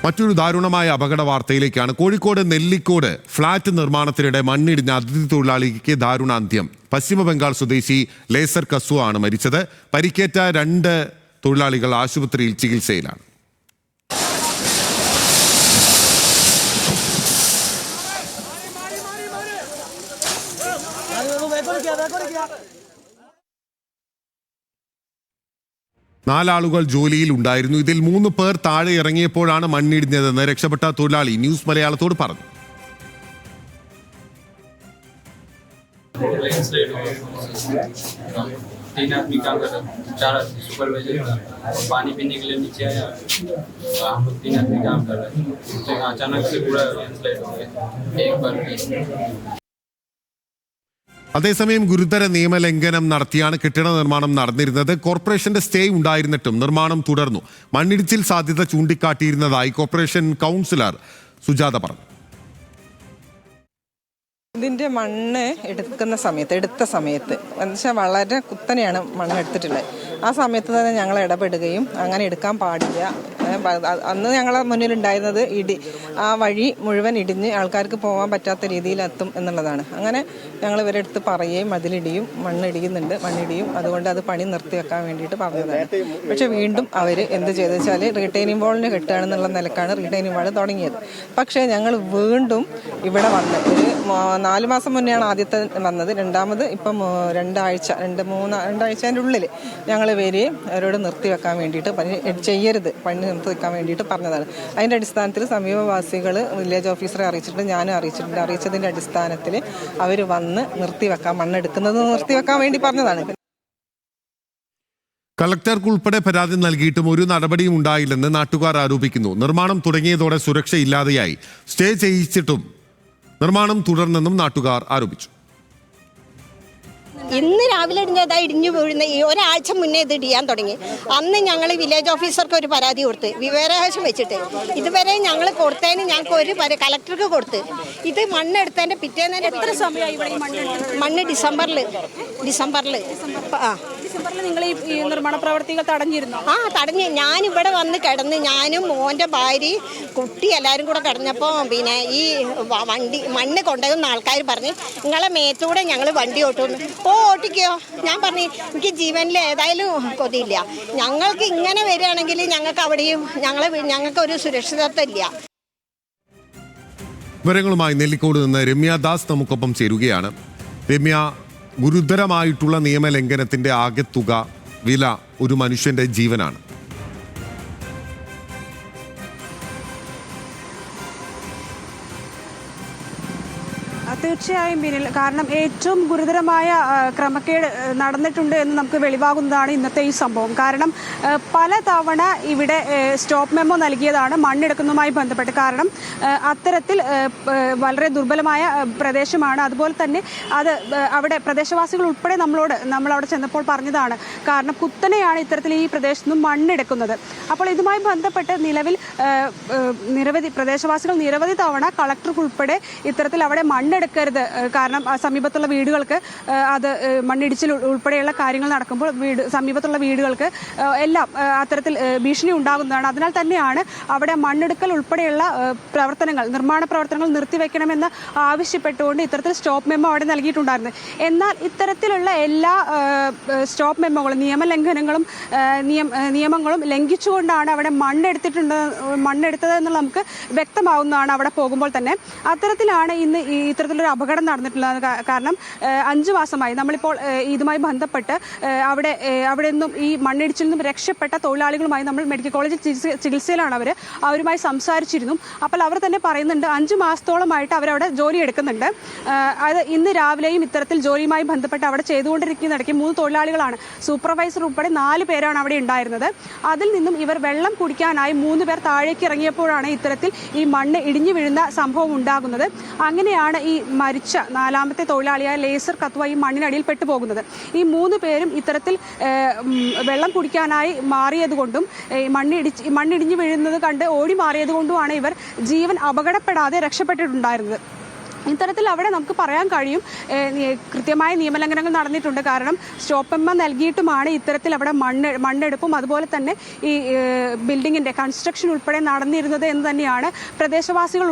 മറ്റൊരു ദാരുണമായ അപകട വാർത്തയിലേക്കാണ്. കോഴിക്കോട് നെല്ലിക്കോട് ഫ്ളാറ്റ് നിർമ്മാണത്തിനിടെ മണ്ണിടിഞ്ഞ അതിഥി തൊഴിലാളിക്ക് ദാരുണാന്ത്യം. പശ്ചിമ ബംഗാൾ സ്വദേശി ലേസർ കസുവ ആണ് മരിച്ചത്. പരിക്കേറ്റ 2 തൊഴിലാളികൾ ആശുപത്രിയിൽ ചികിത്സയിലാണ്. നാലാളുകൾ ജോലിയിൽ ഉണ്ടായിരുന്നു. ഇതിൽ 3 പേർ താഴെ ഇറങ്ങിയപ്പോഴാണ് മണ്ണിടിഞ്ഞതെന്ന് രക്ഷപ്പെട്ട തൊഴിലാളി ന്യൂസ് മലയാളത്തോട് പറഞ്ഞു. तीन आदमी काम कर रहे, 4 सुपरवाइजर पानी पीने के लिए नीचे आया, हम लोग 3 आदमी काम कर रहे थे, अचानक से पूरा लैंडस्लाइड हो गया एक बार में. അതേസമയം ഗുരുതര നിയമലംഘനം നടത്തിയാണ് കെട്ടിട നിർമ്മാണം നടന്നിരുന്നത്. കോർപ്പറേഷന്റെ സ്റ്റേ ഉണ്ടായിരുന്നിട്ടും നിർമ്മാണം തുടർന്നു. മണ്ണിടിച്ചിൽ സാധ്യത ചൂണ്ടിക്കാട്ടിയിരുന്നതായി കോർപ്പറേഷൻ കൗൺസിലർ സുജാത പറഞ്ഞു. ഇതിൻ്റെ മണ്ണ് എടുത്ത സമയത്ത് എന്നുവെച്ചാൽ വളരെ കുത്തനെയാണ് മണ്ണ് എടുത്തിട്ടുള്ളത്. ആ സമയത്ത് തന്നെ ഞങ്ങൾ ഇടപെടുകയും അങ്ങനെ എടുക്കാൻ പാടില്ല. അന്ന് ഞങ്ങളെ മുന്നിലുണ്ടായിരുന്നത് ആ വഴി മുഴുവൻ ഇടിഞ്ഞ് ആൾക്കാർക്ക് പോകാൻ പറ്റാത്ത രീതിയിലെത്തും എന്നുള്ളതാണ്. അങ്ങനെ ഞങ്ങൾ ഇവരെ അടുത്ത് പറയുകയും അതിലിടിയും മണ്ണിടിയും അതുകൊണ്ട് അത് പണി നിർത്തിവെക്കാൻ വേണ്ടിയിട്ട് പറഞ്ഞതാണ്. പക്ഷെ വീണ്ടും അവർ എന്ത് ചെയ്തെന്ന് വെച്ചാൽ റീറ്റെയിനിങ് വാളിന് കെട്ടുകയാണെന്നുള്ള നിലക്കാണ് റീറ്റെയിനിങ് വാൾ തുടങ്ങിയത്. പക്ഷേ ഞങ്ങൾ വീണ്ടും ഇവിടെ വന്ന് ഒരു 4 മാസം മുന്നെയാണ് ആദ്യത്തെ വന്നത്. രണ്ടാമത് ഇപ്പം 2 ആഴ്ചൻ്റെ ഉള്ളിൽ ഞങ്ങൾ അവരോട് നിർത്തിവെക്കാൻ വേണ്ടിയിട്ട് ചെയ്യരുത്, പണി നിർത്തിവെക്കാൻ വേണ്ടിയിട്ട് പറഞ്ഞതാണ്. അതിൻ്റെ അടിസ്ഥാനത്തിൽ സമീപവാസികൾ വില്ലേജ് ഓഫീസറെ അറിയിച്ചിട്ടുണ്ട്, ഞാനും അറിയിച്ചതിൻ്റെ അടിസ്ഥാനത്തിൽ അവർ വന്ന് മണ്ണെടുക്കുന്നത് നിർത്തിവെക്കാൻ വേണ്ടി പറഞ്ഞതാണ്. കളക്ടർക്ക് ഉൾപ്പെടെ പരാതി നൽകിയിട്ടും ഒരു നടപടിയും ഉണ്ടായില്ലെന്ന് നാട്ടുകാർ ആരോപിക്കുന്നു. നിർമ്മാണം തുടങ്ങിയതോടെ സുരക്ഷ ഇല്ലാതെയായി. സ്റ്റേ ചെയ്യിച്ചിട്ടും നിർമ്മാണം തുടർന്നെന്നും നാട്ടുകാർ ആരോപിച്ചു. ഇന്ന് രാവിലെ ഇടിഞ്ഞു വീഴുന്ന ഒരാഴ്ച മുന്നേ ഇത് ഇടിയാൻ തുടങ്ങി. അന്ന് ഞങ്ങൾ വില്ലേജ് ഓഫീസർക്ക് ഒരു പരാതി കൊടുത്ത് വിവരാവകാശം വെച്ചിട്ട് ഇതുവരെ ഞങ്ങൾ കൊടുത്തതിന് ഞങ്ങൾക്ക് ഒരു കളക്ടർക്ക് കൊടുത്ത് ഇത് മണ്ണെടുത്തതിന്റെ പിറ്റേന്ന് എത്ര സമയമായി മണ്ണ് ഡിസംബറിൽ നിങ്ങൾ ഈ നിർമ്മാണ പ്രവർത്തികൾ തടഞ്ഞിരുന്നു? തടഞ്ഞ് ഞാനിവിടെ വന്ന് കിടന്ന് ഞാനും മോൻ്റെ ഭാര്യ കുട്ടി എല്ലാവരും കൂടെ കിടന്നപ്പോൾ പിന്നെ ഈ മണ്ണ് കൊണ്ടുവന്ന ആൾക്കാർ പറഞ്ഞ് നിങ്ങളെ മേത്തൂടെ ഞങ്ങൾ വണ്ടി ഓട്ടുന്നു. ഓട്ടിക്കോ? ഞാൻ പറഞ്ഞു എനിക്ക് ജീവനിൽ ഏതായാലും കൊതിയില്ല. ഞങ്ങൾക്ക് ഇങ്ങനെ വരികയാണെങ്കിൽ ഞങ്ങൾക്ക് അവിടെയും ഞങ്ങൾക്കൊരു സുരക്ഷിതത്വം ഇല്ല. വിവരങ്ങളുമായി നെല്ലിക്കോട് നിന്ന് രമ്യ ദാസ് നമുക്കൊപ്പം ചേരുകയാണ്. രമ്യ, ഗുരുതരമായിട്ടുള്ള നിയമലംഘനത്തിന്റെ ആകെത്തുക വില ഒരു മനുഷ്യന്റെ ജീവനാണ്. തീർച്ചയായും ബിനിൽ, കാരണം ഏറ്റവും ഗുരുതരമായ ക്രമക്കേട് നടന്നിട്ടുണ്ട് എന്ന് നമുക്ക് വെളിവാകുന്നതാണ് ഇന്നത്തെ ഈ സംഭവം. കാരണം പല തവണ ഇവിടെ സ്റ്റോപ്പ് മെമ്മോ നൽകിയതാണ് മണ്ണെടുക്കുന്നതുമായി ബന്ധപ്പെട്ട്. കാരണം അത്തരത്തിൽ വളരെ ദുർബലമായ പ്രദേശമാണ്. അതുപോലെ തന്നെ അത് അവിടെ പ്രദേശവാസികൾ ഉൾപ്പെടെ നമ്മളവിടെ ചെന്നപ്പോൾ പറഞ്ഞതാണ്. കാരണം കുത്തനെയാണ് ഇത്തരത്തിൽ ഈ പ്രദേശത്ത് നിന്നും മണ്ണെടുക്കുന്നത്. അപ്പോൾ ഇതുമായി ബന്ധപ്പെട്ട് നിരവധി പ്രദേശവാസികൾ നിരവധി തവണ കളക്ടർക്ക് ഉൾപ്പെടെ ഇത്തരത്തിൽ അവിടെ മണ്ണെടുക്കരുത്, കാരണം സമീപത്തുള്ള വീടുകൾക്ക് അത് മണ്ണിടിച്ചിൽ ഉൾപ്പെടെയുള്ള കാര്യങ്ങൾ നടക്കുമ്പോൾ സമീപത്തുള്ള വീടുകൾക്ക് എല്ലാം അത്തരത്തിൽ ഭീഷണി ഉണ്ടാകുന്നതാണ്. അതിനാൽ തന്നെയാണ് അവിടെ മണ്ണെടുക്കൽ ഉൾപ്പെടെയുള്ള നിർമ്മാണ പ്രവർത്തനങ്ങൾ നിർത്തിവെക്കണമെന്ന് ആവശ്യപ്പെട്ടുകൊണ്ട് ഇത്തരത്തിൽ സ്റ്റോപ്പ് മെമ്മോ അവിടെ നൽകിയിട്ടുണ്ടായിരുന്നത്. എന്നാൽ ഇത്തരത്തിലുള്ള എല്ലാ സ്റ്റോപ്പ് മെമ്മോകളും നിയമങ്ങളും ലംഘിച്ചുകൊണ്ടാണ് അവിടെ മണ്ണെടുത്തത് എന്നുള്ള നമുക്ക് വ്യക്തമാവുന്നതാണ് അവിടെ പോകുമ്പോൾ തന്നെ. അത്തരത്തിലാണ് ഇന്ന് ഇത്തരത്തിലൊരു അപകടം നടന്നിട്ടുള്ളത്. കാരണം 5 മാസമായി നമ്മളിപ്പോൾ ഇതുമായി ബന്ധപ്പെട്ട് അവിടെ നിന്നും ഈ മണ്ണിടിച്ചിൽ നിന്നും രക്ഷപ്പെട്ട തൊഴിലാളികളുമായി നമ്മൾ മെഡിക്കൽ കോളേജിൽ ചികിത്സയിലാണ്. അവരുമായി സംസാരിച്ചിരുന്നു. അപ്പോൾ അവർ തന്നെ പറയുന്നുണ്ട് 5 മാസത്തോളമായിട്ട് അവരവിടെ ജോലി എടുക്കുന്നുണ്ട്. അത് ഇന്ന് രാവിലെയും ഇത്തരത്തിൽ ജോലിയുമായി ബന്ധപ്പെട്ട് അവിടെ ചെയ്തുകൊണ്ടിരിക്കുന്നിടയ്ക്ക് 3 തൊഴിലാളികളാണ്, സൂപ്പർവൈസർ ഉൾപ്പെടെ 4 പേരാണ് അവിടെ ഉണ്ടായിരുന്നത്. അതിൽ നിന്നും ഇവർ വെള്ളം കുടിക്കാനായി 3 പേർ താഴേക്ക് ഇറങ്ങിയപ്പോഴാണ് ഇത്തരത്തിൽ ഈ മണ്ണ് ഇടിഞ്ഞു വീഴുന്ന സംഭവം ഉണ്ടാകുന്നത്. അങ്ങനെയാണ് ഈ മരിച്ച 4ാമത്തെ തൊഴിലാളിയായ ലേസർ കത്തുവ ഈ മണ്ണിനടിയിൽ പെട്ടുപോകുന്നത്. ഈ 3 പേരും ഇത്തരത്തിൽ വെള്ളം കുടിക്കാനായി മാറിയതുകൊണ്ടും മണ്ണിടിഞ്ഞു വീഴുന്നത് കണ്ട് ഓടി മാറിയതുകൊണ്ടുമാണ് ഇവർ ജീവൻ അപകടപ്പെടാതെ രക്ഷപ്പെട്ടിട്ടുണ്ടായിരുന്നത്. ഇത്തരത്തിൽ അവിടെ നമുക്ക് പറയാൻ കഴിയും കൃത്യമായ നിയമലംഘനങ്ങൾ നടന്നിട്ടുണ്ട്. കാരണം സ്റ്റോപ്പ് മെമ്മോ നൽകിയിട്ടുമാണ് ഇത്തരത്തിൽ അവിടെ മണ്ണെടുപ്പും അതുപോലെ തന്നെ ഈ ബിൽഡിങ്ങിന്റെ കൺസ്ട്രക്ഷൻ ഉൾപ്പെടെ നടന്നിരുന്നത് എന്ന് തന്നെയാണ് പ്രദേശവാസികൾ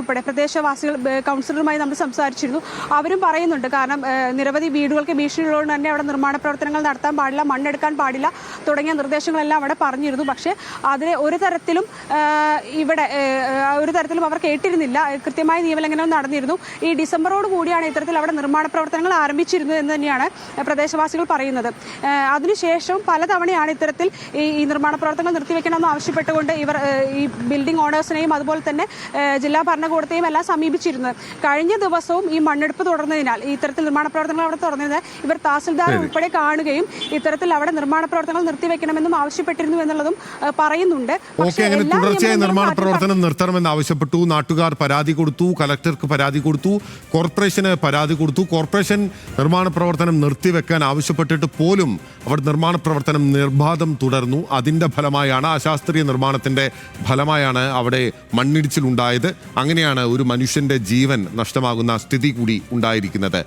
കൗൺസിലറുമായി നമ്മൾ സംസാരിച്ചിരുന്നു. അവരും പറയുന്നുണ്ട്. കാരണം നിരവധി വീടുകൾക്ക് ഭീഷണിയുള്ളതുകൊണ്ട് തന്നെ അവിടെ നിർമ്മാണ പ്രവർത്തനങ്ങൾ നടത്താൻ പാടില്ല, മണ്ണെടുക്കാൻ പാടില്ല തുടങ്ങിയ നിർദ്ദേശങ്ങളെല്ലാം അവിടെ പറഞ്ഞിരുന്നു. പക്ഷേ അതിനെ ഒരു തരത്തിലും അവർ കേട്ടിരുന്നില്ല. കൃത്യമായ നിയമലംഘനം നടന്നിരുന്നു. ഈ ഡിസംബറോട് കൂടിയാണ് ഇത്തരത്തിൽ അവിടെ നിർമ്മാണ പ്രവർത്തനങ്ങൾ ആരംഭിച്ചിരുന്നത് എന്ന് തന്നെയാണ് പ്രദേശവാസികൾ പറയുന്നത്. അതിനുശേഷം പലതവണയാണ് ഇത്തരത്തിൽ ഈ നിർമ്മാണ പ്രവർത്തനങ്ങൾ നിർത്തിവെക്കണമെന്ന് ആവശ്യപ്പെട്ടുകൊണ്ട് ഇവർ ഈ ബിൽഡിംഗ് ഓണേഴ്സിനെയും അതുപോലെ തന്നെ ജില്ലാ ഭരണകൂടത്തെയും എല്ലാം സമീപിച്ചിരുന്നത്. കഴിഞ്ഞ ദിവസവും ഈ മണ്ണെടുപ്പ് തുടർന്നതിനാൽ ഇത്തരത്തിൽ നിർമ്മാണ പ്രവർത്തനങ്ങൾ അവിടെ തുടർന്നതിനാൽ ഇവർ തഹസിൽദാർ ഉൾപ്പെടെ കാണുകയും ഇത്തരത്തിൽ അവിടെ നിർമ്മാണ പ്രവർത്തനങ്ങൾ നിർത്തിവെക്കണമെന്നും ആവശ്യപ്പെട്ടിരുന്നു എന്നുള്ളതും പറയുന്നുണ്ട്. തുടർച്ചയായ നിർമ്മാണ പ്രവർത്തനം നിർത്തണമെന്ന് ആവശ്യപ്പെട്ടു. നാട്ടുകാർ പരാതി കൊടുത്തു, കലക്ടർക്ക് പരാതി കൊടുത്തു, കോർപ്പറേഷന് പരാതി കൊടുത്തു. കോർപ്പറേഷൻ നിർമ്മാണ പ്രവർത്തനം നിർത്തിവെക്കാൻ ആവശ്യപ്പെട്ടിട്ട് പോലും അവർ നിർമ്മാണ പ്രവർത്തനം നിർബാധം തുടർന്നു. അതിന്റെ ഫലമായാണ്, അശാസ്ത്രീയ നിർമ്മാണത്തിന്റെ ഫലമായാണ് അവിടെ മണ്ണിടിച്ചിൽ ഉണ്ടായത്. അങ്ങനെയാണ് ഒരു മനുഷ്യന്റെ ജീവൻ നഷ്ടമാകുന്ന സ്ഥിതി കൂടി ഉണ്ടായിരിക്കുന്നത്.